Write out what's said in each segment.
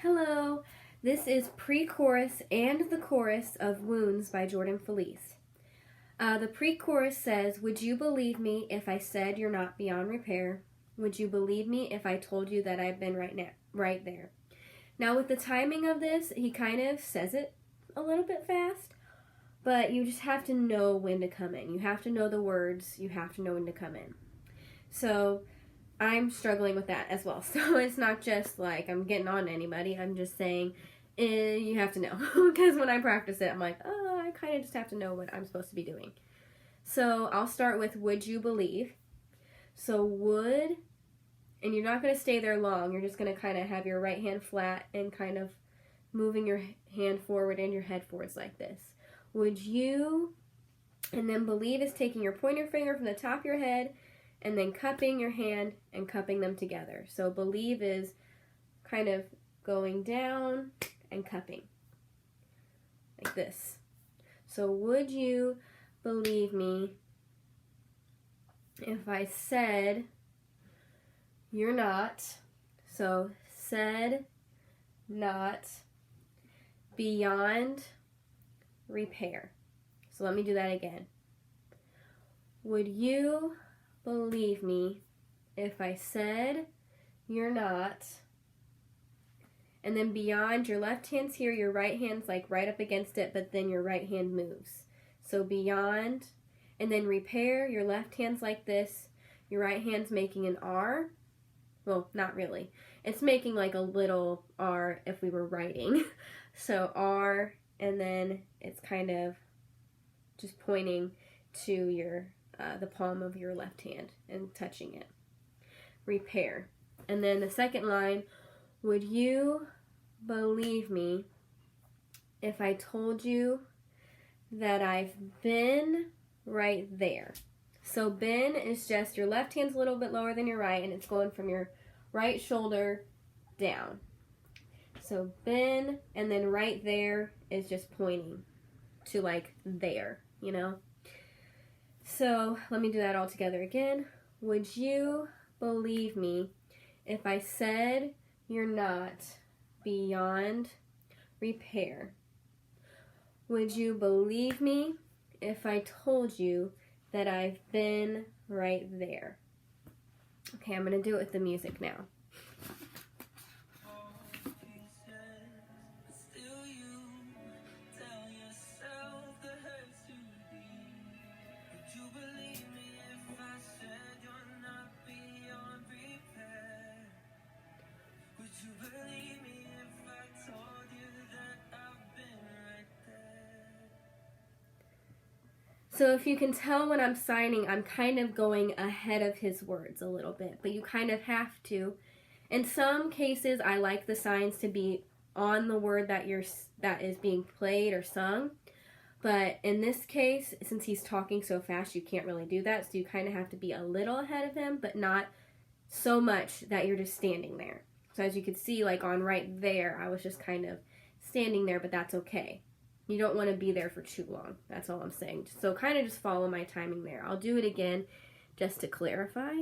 Hello, this is pre-chorus and the chorus of Wounds by Jordan Feliz. The pre-chorus says, would you believe me if I said you're not beyond repair? Would you believe me if I told you that I've been right there? Now with the timing of this, he kind of says it a little bit fast, but you just have to know when to come in. You have to know the words, you have to know when to come in. So I'm struggling with that as well. So it's not just like I'm getting on to anybody. I'm just saying you have to know. Because when I practice it, I'm like, oh, I kind of just have to know what I'm supposed to be doing. So I'll start with would you believe. So would, and you're not going to stay there long. You're just going to kind of have your right hand flat and kind of moving your hand forward and your head forwards like this. Would you, and then believe is taking your pointer finger from the top of your head and then cupping your hand and cupping them together. So believe is kind of going down and cupping like this. So would you believe me if I said you're not, so said not beyond repair. So let me do that again. Would you believe me if I said you're not, and then beyond, your left hand's here, your right hand's like right up against it, but then your right hand moves. So beyond, and then repair, your left hand's like this, your right hand's making an R. Well, not really. It's making like a little R if we were writing. So R, and then it's kind of just pointing to your the palm of your left hand and touching it. Repair. And then the second line, would you believe me if I told you that I've been right there? So been is just your left hand's a little bit lower than your right, and it's going from your right shoulder down. So been, and then right there is just pointing to like there, you know? So let me do that all together again. Would you believe me if I said you're not beyond repair? Would you believe me if I told you that I've been right there? Okay, I'm going to do it with the music now. So if you can tell when I'm signing, I'm kind of going ahead of his words a little bit, but you kind of have to. In some cases, I like the signs to be on the word that is being played or sung, but in this case, since he's talking so fast, you can't really do that, so you kind of have to be a little ahead of him, but not so much that you're just standing there. So as you can see, like on right there, I was just kind of standing there, but that's okay. You don't want to be there for too long. That's all I'm saying. So kind of just follow my timing there. I'll do it again just to clarify.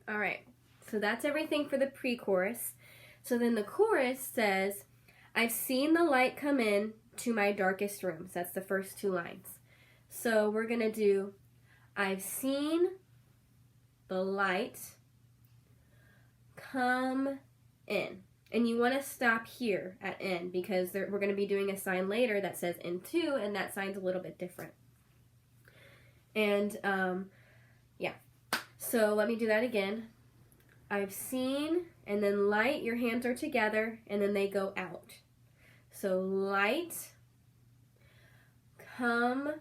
All right, so that's everything for the pre-chorus. So then the chorus says, I've seen the light come in to my darkest rooms. That's the first two lines. So we're going to do, I've seen the light come in. And you want to stop here at in because we're going to be doing a sign later that says into, and that sign's a little bit different. And yeah. So let me do that again. I've seen, and then light, your hands are together, and then they go out. So light, come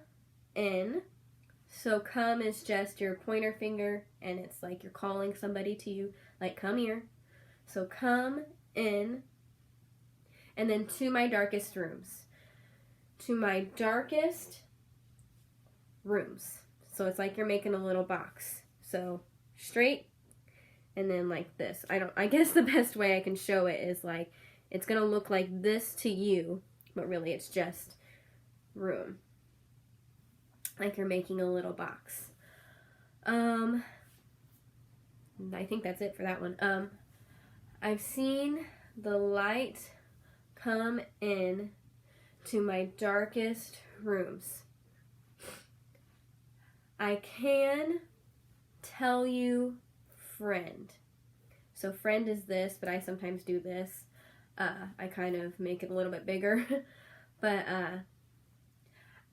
in. So come is just your pointer finger, and it's like you're calling somebody to you, like come here. So come in, and then to my darkest rooms. To my darkest rooms. So it's like you're making a little box. So straight and then like this. I guess the best way I can show it is like it's going to look like this to you, but really it's just room. Like you're making a little box. I think that's it for that one. I've seen the light come in to my darkest rooms. I can tell you, friend. So friend is this, but I sometimes do this. I kind of make it a little bit bigger. But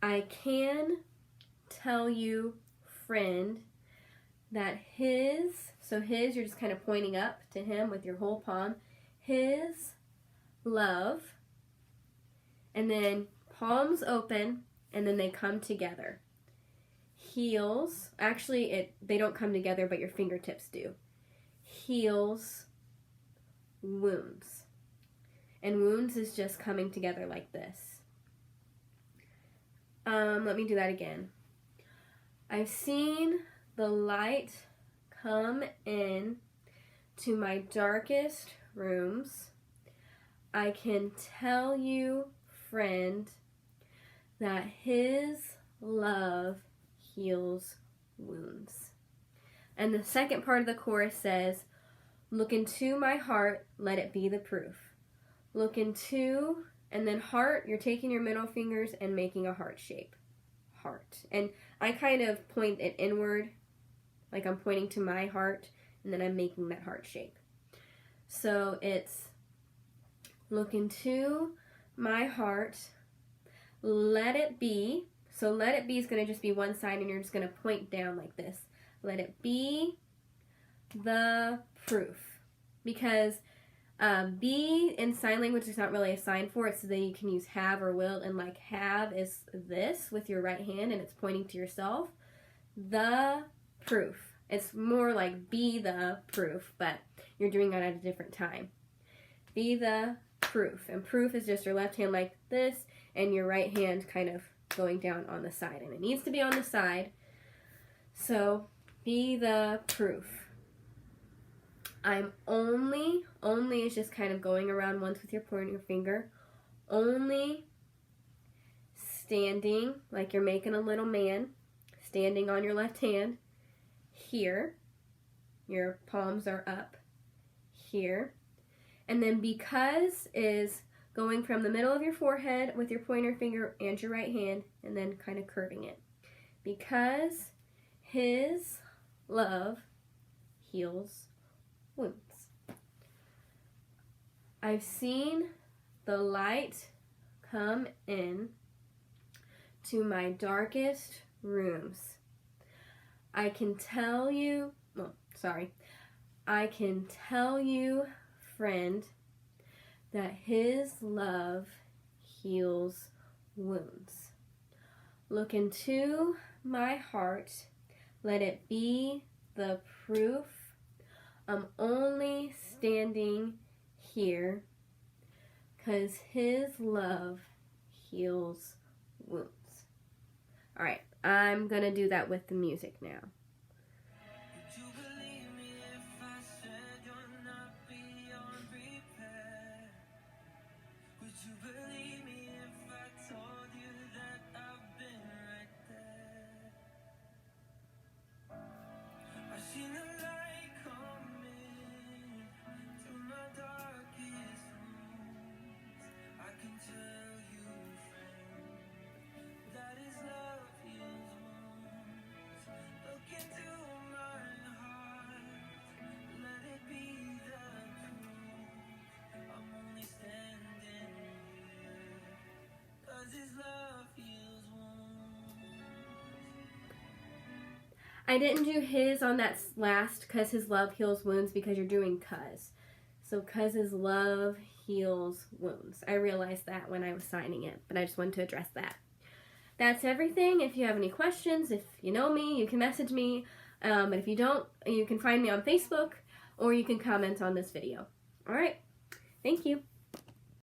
I can tell you, friend, that his, you're just kind of pointing up to him with your whole palm, his love, and then palms open, and then they come together. Heals, actually they don't come together, but your fingertips do. Heals wounds. And wounds is just coming together like this. Let me do that again. I've seen the light come in to my darkest rooms. I can tell you, friend, that his love heals wounds. And the second part of the chorus says, look into my heart, let it be the proof. Look into, and then heart, you're taking your middle fingers and making a heart shape. Heart. And I kind of point it inward, like I'm pointing to my heart, and then I'm making that heart shape. So it's look into my heart, let it be. So let it be is going to just be one side, and you're just going to point down like this. Let it be the proof. Because be in sign language, there's not really a sign for it, so then you can use have or will, and like have is this with your right hand, and it's pointing to yourself. The proof. It's more like be the proof, but you're doing that at a different time. Be the proof. And proof is just your left hand like this, and your right hand kind of going down on the side, and it needs to be on the side. So be the proof. I'm only is just kind of going around once with your pointer finger, only standing like you're making a little man, standing on your left hand here, your palms are up here, and then because is going from the middle of your forehead with your pointer finger and your right hand, and then kind of curving it. Because his love heals wounds. I've seen the light come in to my darkest rooms. I can tell you, friend, that his love heals wounds. Look into my heart, let it be the proof. I'm only standing here 'cause his love heals wounds. All right, I'm going to do that with the music now. I didn't do his on that last, 'cause his love heals wounds, because you're doing 'cause. So 'cause his love heals wounds. I realized that when I was signing it, but I just wanted to address that. That's everything. If you have any questions, if you know me, you can message me. But if you don't, you can find me on Facebook, or you can comment on this video. All right. Thank you.